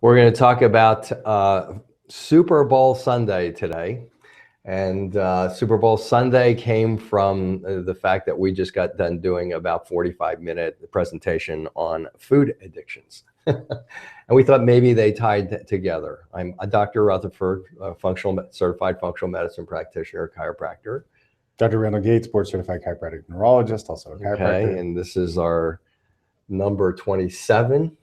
We're going to talk about Super Bowl Sunday today. And Super Bowl Sunday came from the fact that we just got done doing about 45-minute presentation on food addictions. And we thought maybe they tied together. I'm Dr. Rutherford, certified functional medicine practitioner, chiropractor. Dr. Reno, board certified chiropractic neurologist, also a chiropractor. Okay, and this is our number 27.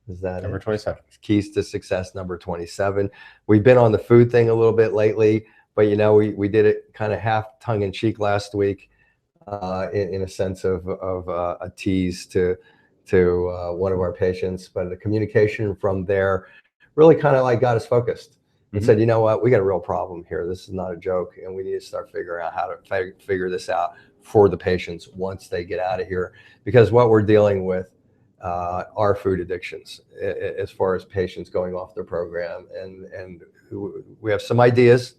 Is that number it? 27? Keys to Success, number 27. We've been on the food thing a little bit lately, but you know, we did it kind of half tongue-in-cheek last week, in a sense of a tease to one of our patients. But the communication from there really kind of like got us focused and said, you know what, we got a real problem here. This is not a joke, and we need to start figuring out how to figure this out for the patients once they get out of here, because what we're dealing with are food addictions as far as patients going off their program, and we have some ideas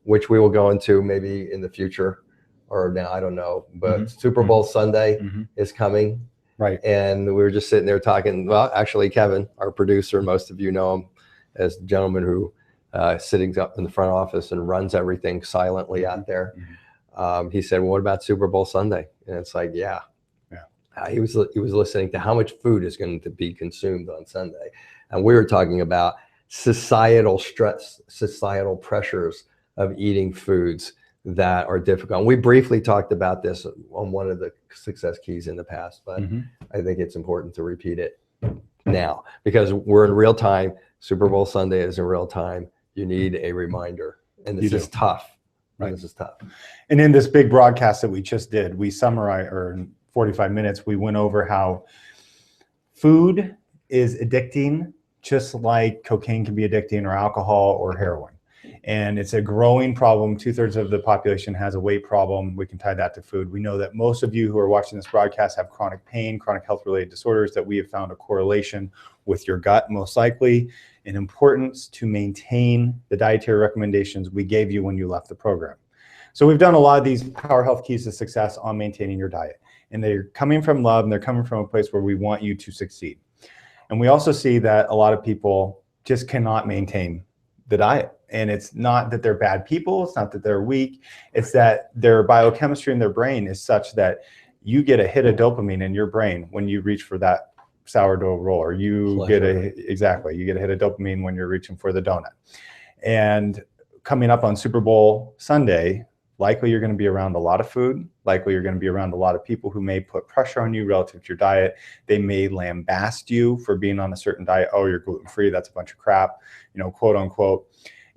which we will go into maybe in the future or now, I don't know, but Super Bowl Sunday is coming. Right. And we were just sitting there talking. Well, actually, Kevin, our producer, most of you know him as the gentleman who sitting up in the front office and runs everything silently out there. He said, well, what about Super Bowl Sunday? And it's like, yeah. He was listening to how much food is going to be consumed on Sunday. And we were talking about societal stress, societal pressures of eating foods that are difficult. And we briefly talked about this on one of the success keys in the past, but I think it's important to repeat it now because we're in real time. Super Bowl Sunday is in real time. You need a reminder. And this is tough. Right. This is tough. And in this big broadcast that we just did, we summarized, or in 45 minutes, we went over how food is addicting, just like cocaine can be addicting, or alcohol, or heroin. And it's a growing problem. 2/3 of the population has a weight problem. We can tie that to food. We know that most of you who are watching this broadcast have chronic pain, chronic health-related disorders, that we have found a correlation with your gut, most likely, and importance to maintain the dietary recommendations we gave you when you left the program. So we've done a lot of these Power Health Keys to Success on maintaining your diet. And they're coming from love, and they're coming from a place where we want you to succeed. And we also see that a lot of people just cannot maintain the diet. And it's not that they're bad people, it's not that they're weak, it's that their biochemistry in their brain is such that you get a hit of dopamine in your brain when you reach for that sourdough roll, or you get a hit of dopamine when you're reaching for the donut. And coming up on Super Bowl Sunday, likely you're going to be around a lot of food. Likely you're going to be around a lot of people who may put pressure on you relative to your diet. They may lambast you for being on a certain diet. Oh, you're gluten-free. That's a bunch of crap, you know, quote unquote.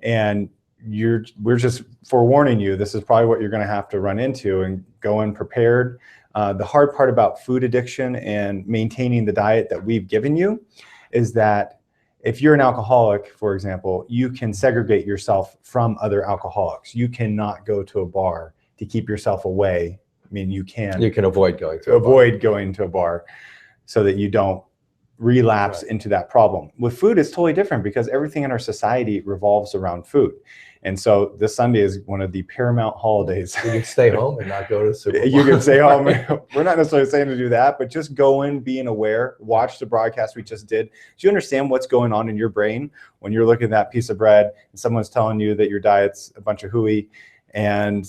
And we're just forewarning you, this is probably what you're going to have to run into, and go in prepared. The hard part about food addiction and maintaining the diet that we've given you is that if you're an alcoholic, for example, you can segregate yourself from other alcoholics. You cannot go to a bar to keep yourself away. I mean, you can avoid going to a bar so that you don't relapse into that problem. With food, it's totally different because everything in our society revolves around food. And so this Sunday is one of the paramount holidays. You can stay home and not go to the Super Bowl. You can stay home. We're not necessarily saying to do that, but just go in being aware, watch the broadcast we just did. Do you understand what's going on in your brain when you're looking at that piece of bread and someone's telling you that your diet's a bunch of hooey? And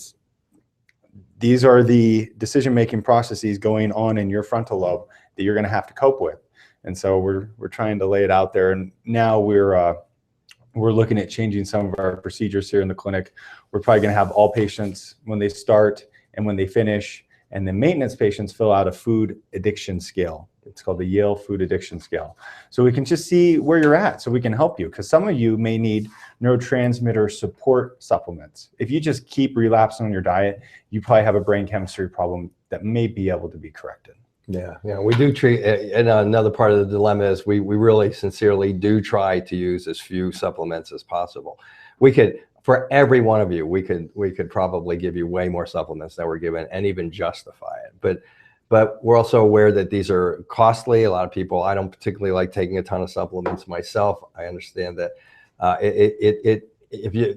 these are the decision-making processes going on in your frontal lobe that you're going to have to cope with. And so we're trying to lay it out there. And now we're looking at changing some of our procedures here in the clinic. We're probably going to have all patients, when they start and when they finish, and the maintenance patients fill out a food addiction scale. It's called the Yale Food Addiction Scale. So we can just see where you're at, so we can help you, because some of you may need neurotransmitter support supplements. If you just keep relapsing on your diet, you probably have a brain chemistry problem that may be able to be corrected. Yeah, we do treat, and another part of the dilemma is we really sincerely do try to use as few supplements as possible. We could, for every one of you, we could probably give you way more supplements than we're given and even justify it. But we're also aware that these are costly. A lot of people, I don't particularly like taking a ton of supplements myself. I understand that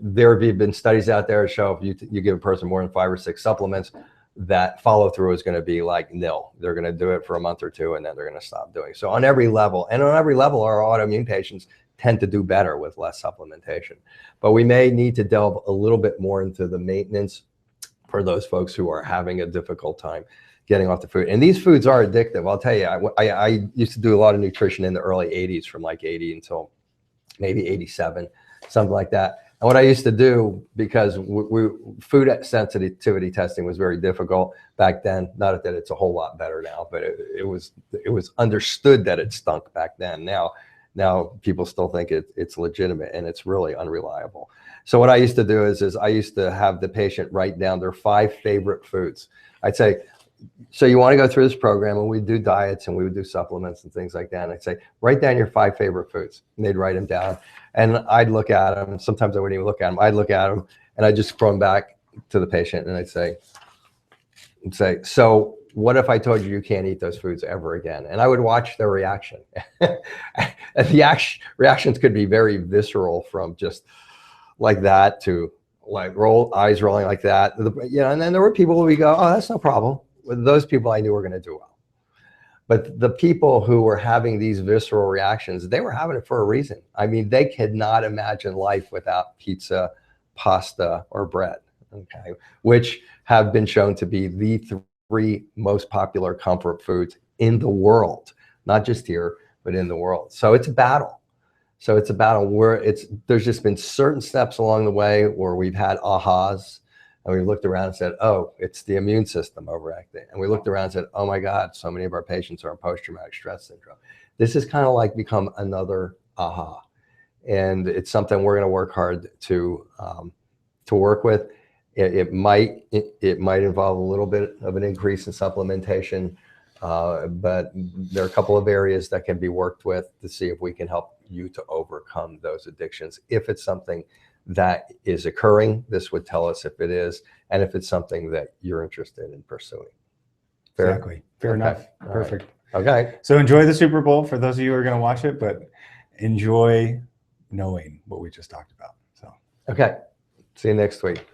there have been studies out there that show if you give a person more than 5 or 6 supplements, that follow through is going to be like nil. They're going to do it for a month or two and then they're going to stop doing it. So on every level, our autoimmune patients tend to do better with less supplementation. But we may need to delve a little bit more into the maintenance for those folks who are having a difficult time getting off the food. And these foods are addictive. I'll tell you, I used to do a lot of nutrition in the early 80s, from like 80 until maybe 87, something like that. And what I used to do, because food sensitivity testing was very difficult back then, not that it's a whole lot better now, but it was understood that it stunk back then. Now people still think it's legitimate, and it's really unreliable. So what I used to do is I used to have the patient write down their 5 favorite foods. I'd say, so you want to go through this program, and we'd do diets and we would do supplements and things like that. And I'd say, write down your 5 favorite foods. And they'd write them down. And I'd look at them. Sometimes I wouldn't even look at them. I'd look at them and I'd just throw them back to the patient. And I'd say, so what if I told you can't eat those foods ever again? And I would watch their reaction. And the reactions could be very visceral, from just like that to like eyes rolling like that. And then there were people who we go, oh, that's no problem. With those people, I knew were going to do well. But the people who were having these visceral reactions, they were having it for a reason. I mean, they could not imagine life without pizza, pasta, or bread, okay, which have been shown to be the 3 most popular comfort foods in the world, not just here, but in the world. So it's a battle. Where there's just been certain steps along the way where we've had ahas. And we looked around and said, oh, it's the immune system overacting. And we looked around and said, oh my God, so many of our patients are on post-traumatic stress syndrome. This has kind of like become another aha. And it's something we're going to work hard to work with. It might involve a little bit of an increase in supplementation, but there are a couple of areas that can be worked with to see if we can help you to overcome those addictions. If it's something that is occurring, this would tell us if it is, and if it's something that you're interested in pursuing. Exactly. Fair enough. Perfect. Right. Okay. So enjoy the Super Bowl for those of you who are going to watch it, but enjoy knowing what we just talked about. So. Okay. See you next week.